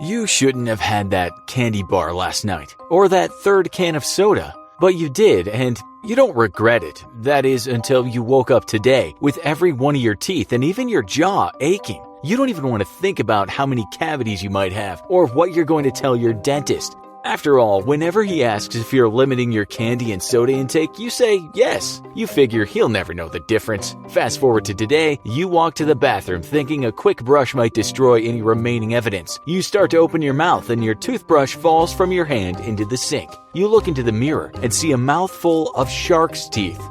You shouldn't have had that candy bar last night, or that third can of soda, but you did, and you don't regret it. That is, until you woke up today with every one of your teeth and even your jaw aching. You don't even want to think about how many cavities you might have, or what you're going to tell your dentist. After all, whenever he asks if you're limiting your candy and soda intake, you say yes. You figure he'll never know the difference. Fast forward to today, you walk to the bathroom thinking a quick brush might destroy any remaining evidence. You start to open your mouth and your toothbrush falls from your hand into the sink. You look into the mirror and see a mouthful of shark's teeth.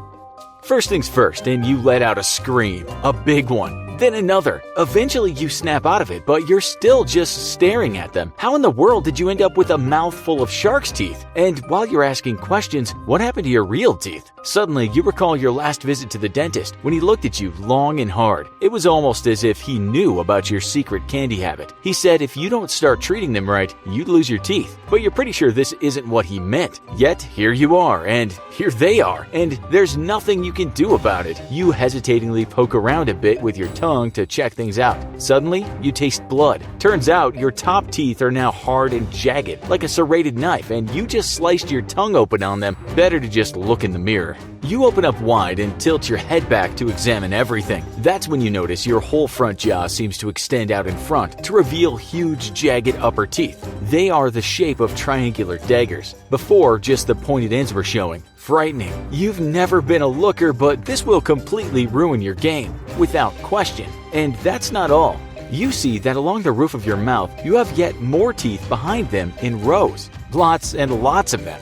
First things first, and you let out a scream, a big one. Then another. Eventually you snap out of it, but you're still just staring at them. How in the world did you end up with a mouthful of shark's teeth? And while you're asking questions, what happened to your real teeth? Suddenly, you recall your last visit to the dentist when he looked at you long and hard. It was almost as if he knew about your secret candy habit. He said if you don't start treating them right, you'd lose your teeth. But you're pretty sure this isn't what he meant. Yet, here you are, and here they are, and there's nothing you can do about it. You hesitatingly poke around a bit with your tongue to check things out. Suddenly, you taste blood. Turns out your top teeth are now hard and jagged, like a serrated knife, and you just sliced your tongue open on them. Better to just look in the mirror. You open up wide and tilt your head back to examine everything. That's when you notice your whole front jaw seems to extend out in front to reveal huge, jagged upper teeth. They are the shape of triangular daggers. Before, just the pointed ends were showing. Frightening. You've never been a looker, but this will completely ruin your game, without question. And that's not all. You see that along the roof of your mouth, you have yet more teeth behind them in rows. Lots and lots of them.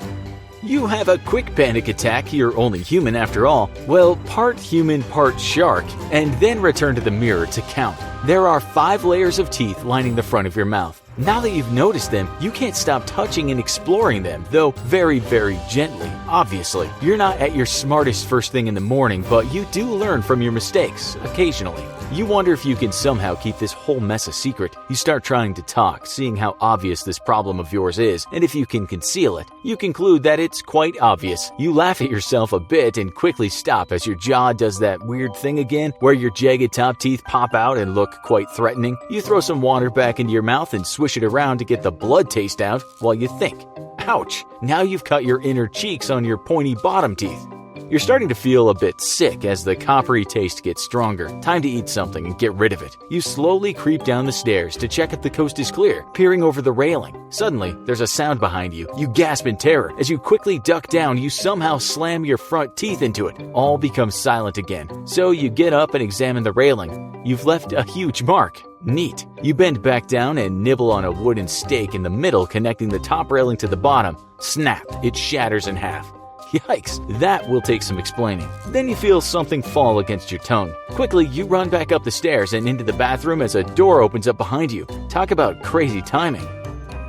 You have a quick panic attack, you're only human after all. Well, part human, part shark, and then return to the mirror to count. There are 5 layers of teeth lining the front of your mouth. Now that you've noticed them, you can't stop touching and exploring them, though very, very gently, obviously. You're not at your smartest first thing in the morning, but you do learn from your mistakes, occasionally. You wonder if you can somehow keep this whole mess a secret. You start trying to talk, seeing how obvious this problem of yours is, and if you can conceal it, you conclude that it's quite obvious. You laugh at yourself a bit and quickly stop as your jaw does that weird thing again, where your jagged top teeth pop out and look quite threatening. You throw some water back into your mouth and swish it around to get the blood taste out while you think. Ouch! Now you've cut your inner cheeks on your pointy bottom teeth. You're starting to feel a bit sick as the coppery taste gets stronger. Time to eat something and get rid of it. You slowly creep down the stairs to check if the coast is clear, peering over the railing. Suddenly, there's a sound behind you. You gasp in terror. As you quickly duck down, you somehow slam your front teeth into it. All becomes silent again. So you get up and examine the railing. You've left a huge mark. Neat. You bend back down and nibble on a wooden stake in the middle connecting the top railing to the bottom. Snap! It shatters in half. Yikes, that will take some explaining. Then you feel something fall against your tongue. Quickly, you run back up the stairs and into the bathroom as a door opens up behind you. Talk about crazy timing.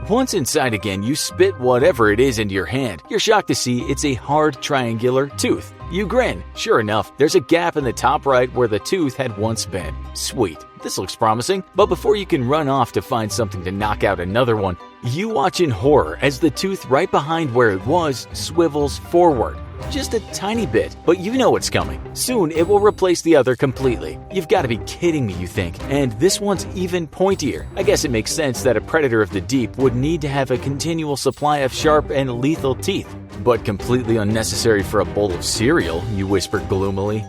Once inside again, you spit whatever it is into your hand. You're shocked to see it's a hard triangular tooth. You grin. Sure enough, there's a gap in the top right where the tooth had once been. Sweet. This looks promising. But before you can run off to find something to knock out another one, you watch in horror as the tooth right behind where it was swivels forward. Just a tiny bit, but you know it's coming. Soon it will replace the other completely. You've got to be kidding me, you think. And this one's even pointier. I guess it makes sense that a predator of the deep would need to have a continual supply of sharp and lethal teeth. But completely unnecessary for a bowl of cereal, you whisper gloomily.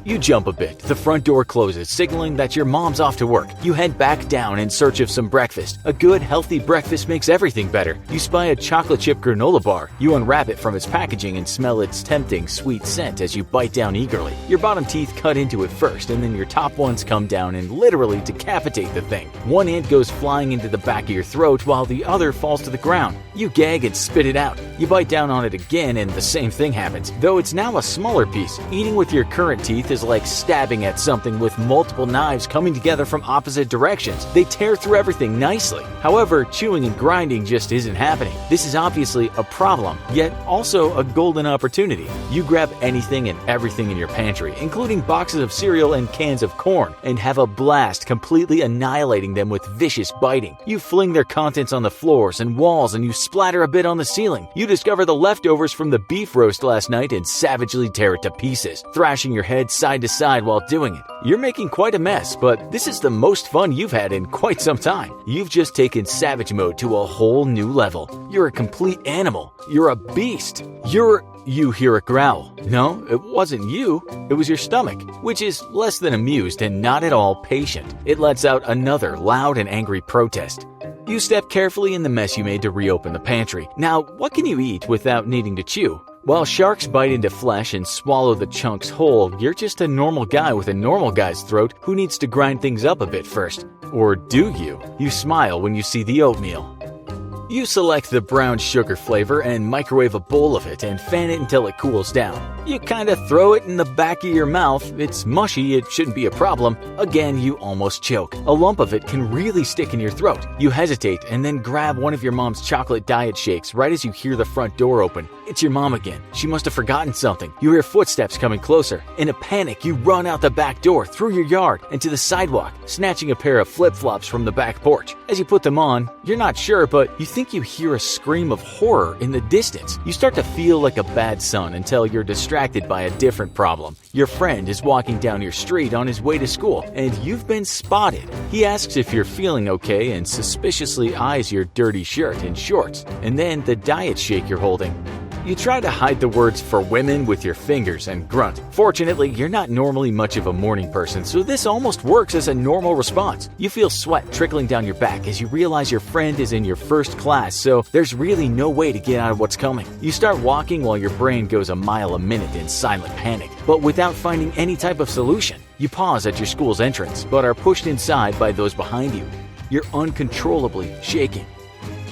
You jump a bit. The front door closes, signaling that your mom's off to work. You head back down in search of some breakfast. A good, healthy breakfast makes everything better. You spy a chocolate chip granola bar. You unwrap it from its packaging and smell its tempting, sweet scent as you bite down eagerly. Your bottom teeth cut into it first, and then your top ones come down and literally decapitate the thing. One end goes flying into the back of your throat while the other falls to the ground. You gag and spit it out. You bite down on it again and the same thing happens, though it's now a smaller piece. Eating with your current teeth is like stabbing at something with multiple knives coming together from opposite directions. They tear through everything nicely. However, chewing and grinding just isn't happening. This is obviously a problem, yet also a golden opportunity. You grab anything and everything in your pantry, including boxes of cereal and cans of corn, and have a blast completely annihilating them with vicious biting. You fling their contents on the floors and walls and you splatter a bit on the ceiling. You discover the leftovers from the beef roast last night and savagely tear it to pieces, thrashing your head side to side while doing it. You're making quite a mess, but this is the most fun you've had in quite some time. You've just taken savage mode to a whole new level. You're a complete animal. You're a beast. You hear a growl. No, it wasn't you. It was your stomach, which is less than amused and not at all patient. It lets out another loud and angry protest. You step carefully in the mess you made to reopen the pantry. Now, what can you eat without needing to chew? While sharks bite into flesh and swallow the chunks whole, you're just a normal guy with a normal guy's throat who needs to grind things up a bit first. Or do you? You smile when you see the oatmeal. You select the brown sugar flavor and microwave a bowl of it and fan it until it cools down. You kinda throw it in the back of your mouth. It's mushy, it shouldn't be a problem. Again, you almost choke. A lump of it can really stick in your throat. You hesitate and then grab one of your mom's chocolate diet shakes right as you hear the front door open. It's your mom again. She must have forgotten something. You hear footsteps coming closer. In a panic, you run out the back door, through your yard, and to the sidewalk, snatching a pair of flip-flops from the back porch. As you put them on, you're not sure, but you think you hear a scream of horror in the distance. You start to feel like a bad son until you're distracted by a different problem. Your friend is walking down your street on his way to school, and you've been spotted. He asks if you're feeling okay and suspiciously eyes your dirty shirt and shorts, and then the diet shake you're holding. You try to hide the words "for women" with your fingers and grunt. Fortunately, you're not normally much of a morning person, so this almost works as a normal response. You feel sweat trickling down your back as you realize your friend is in your first class, so there's really no way to get out of what's coming. You start walking while your brain goes a mile a minute in silent panic, but without finding any type of solution. You pause at your school's entrance, but are pushed inside by those behind you. You're uncontrollably shaking.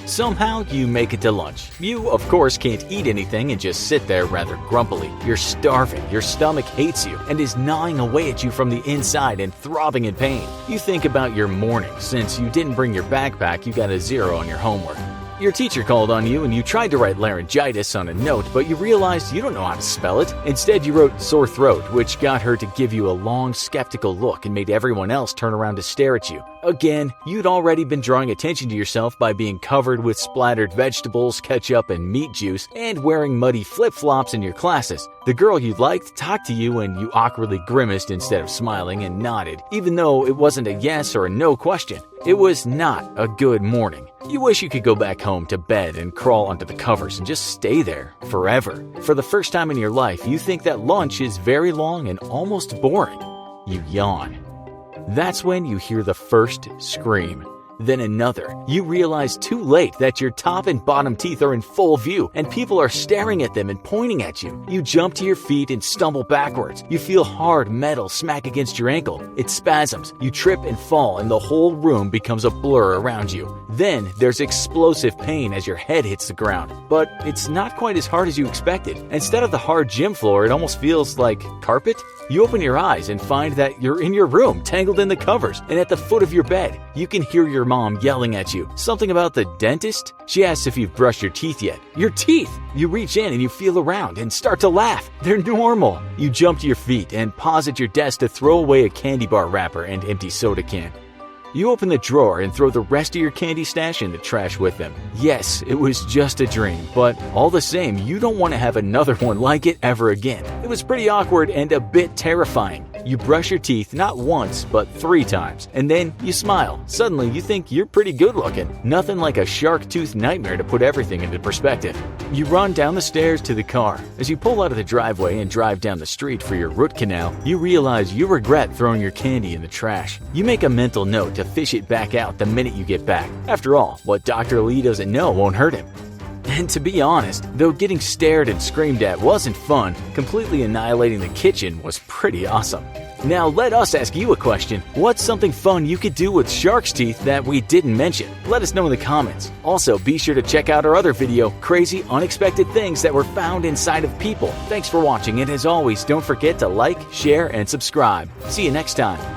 Somehow, you make it to lunch. You, of course, can't eat anything and just sit there rather grumpily. You're starving, your stomach hates you, and is gnawing away at you from the inside and throbbing in pain. You think about your morning. Since you didn't bring your backpack, you got a 0 on your homework. Your teacher called on you and you tried to write laryngitis on a note, but you realized you don't know how to spell it. Instead, you wrote sore throat, which got her to give you a long, skeptical look and made everyone else turn around to stare at you. Again, you'd already been drawing attention to yourself by being covered with splattered vegetables, ketchup, and meat juice, and wearing muddy flip-flops in your classes. The girl you liked talked to you and you awkwardly grimaced instead of smiling and nodded, even though it wasn't a yes or a no question. It was not a good morning. You wish you could go back home to bed and crawl under the covers and just stay there forever. For the first time in your life, you think that lunch is very long and almost boring. You yawn. That's when you hear the first scream. Then another. You realize too late that your top and bottom teeth are in full view and people are staring at them and pointing at you. You jump to your feet and stumble backwards. You feel hard metal smack against your ankle. It spasms. You trip and fall and the whole room becomes a blur around you. Then there's explosive pain as your head hits the ground. But it's not quite as hard as you expected. Instead of the hard gym floor, it almost feels like carpet. You open your eyes and find that you're in your room, tangled in the covers, and at the foot of your bed. You can hear your mom yelling at you. Something about the dentist? She asks if you've brushed your teeth yet. Your teeth! You reach in and you feel around and start to laugh. They're normal. You jump to your feet and pause at your desk to throw away a candy bar wrapper and empty soda can. You open the drawer and throw the rest of your candy stash in the trash with them. Yes, it was just a dream, but all the same, you don't want to have another one like it ever again. It was pretty awkward and a bit terrifying. You brush your teeth not once, but 3 times, and then you smile. Suddenly, you think you're pretty good looking. Nothing like a shark tooth nightmare to put everything into perspective. You run down the stairs to the car. As you pull out of the driveway and drive down the street for your root canal, you realize you regret throwing your candy in the trash. You make a mental note to fish it back out the minute you get back. After all, what Dr. Lee doesn't know won't hurt him. And to be honest, though getting stared and screamed at wasn't fun, completely annihilating the kitchen was pretty awesome. Now let us ask you a question. What's something fun you could do with shark's teeth that we didn't mention? Let us know in the comments. Also, be sure to check out our other video, Crazy Unexpected Things That Were Found Inside of People. Thanks for watching, and as always, don't forget to like, share, and subscribe. See you next time.